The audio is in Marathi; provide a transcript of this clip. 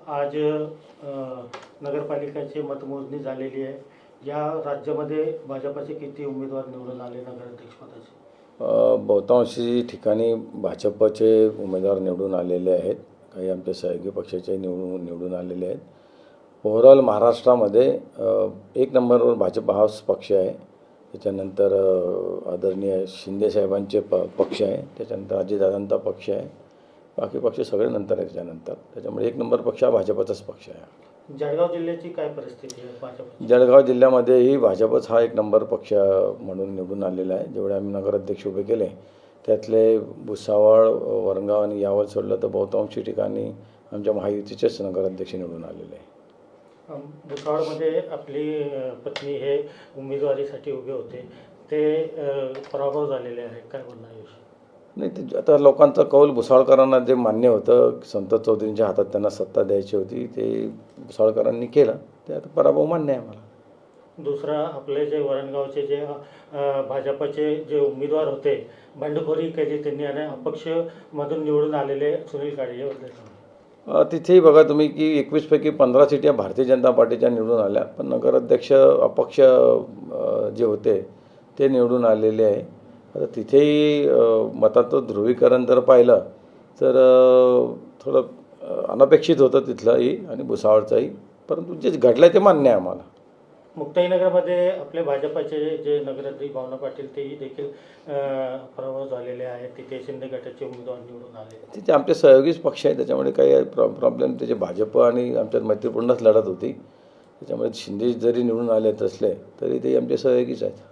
आज नगरपालिकेची मतमोजणी झालेली आहे। या राज्यामध्ये भाजपचे किती उमेदवार निवडून आले नगराध्यक्षपदाचे? बहुतांशी ठिकाणी भाजपचे उमेदवार निवडून आलेले आहेत, काही आमच्या सहयोगी पक्षाचे निवडून आलेले आहेत। ओव्हरऑल महाराष्ट्रामध्ये एक नंबरवर भाजप हाच पक्ष आहे, त्याच्यानंतर आदरणीय शिंदे साहेबांचे पक्ष आहे, त्याच्यानंतर अजितदादांचा पक्ष आहे, बाकी पक्ष सगळे नंतर आहे त्याच्यानंतर। त्याच्यामुळे एक नंबर पक्ष हा भाजपचाच पक्ष आहे। जळगाव जिल्ह्याची काय परिस्थिती आहे भाजपची? जळगाव जिल्ह्यामध्येही भाजपच हा एक नंबर पक्ष म्हणून निवडून आलेला आहे। जेवढे आम्ही नगराध्यक्ष उभे केले त्यातले भुसावळ, वरणगाव आणि यावल सोडलं तर बहुतांशी ठिकाणी आमच्या महायुतीचेच नगराध्यक्ष निवडून आलेले आहे। भुसावळमध्ये आपली पत्नी हे उमेदवारीसाठी उभे होते, ते पराभव झालेले आहे, काय बोलणार याविषयी? नाही, ते आता लोकांचा कौल भुसावळकरांना जे मान्य होतं, संतोष चौधरींच्या हातात त्यांना सत्ता द्यायची होती, ते भुसावळकरांनी केलं, ते आता पराभव मान्य आहे मला। दुसरा आपले जे वरणगावचे जे भाजपचे जे उमेदवार होते, बंडखोरी केली त्यांनी आणि अपक्षमधून निवडून आलेले सुनील काळे याबद्दल? तिथेही बघा तुम्ही की 21 पैकी 15 सीट भारतीय जनता पार्टीच्या निवडून आल्या, पण नगराध्यक्ष अपक्ष जे होते ते निवडून आलेले आहे। आता तिथेही मताचं ध्रुवीकरण जर पाहिलं तर थोडं अनपेक्षित होतं तिथलंही आणि भुसावळचंही, परंतु जे घडलं ते मान्य आहे आम्हाला। मुक्ताईनगरमध्ये आपले भाजपचे जे नगराध्यक्ष भावना पाटील तेही देखील पराभव झालेले आहेत, तिथे शिंदे गटाचे उमेदवार निवडून आले। तिथे आमचे सहयोगीच पक्ष आहे, त्याच्यामुळे काही प्रॉब्लेम, त्याचे भाजप आणि आमच्यात मैत्रीपूर्णच लढत होती, त्याच्यामुळे शिंदे जरी निवडून आले असले तरी ते आमचे सहयोगीच आहेत।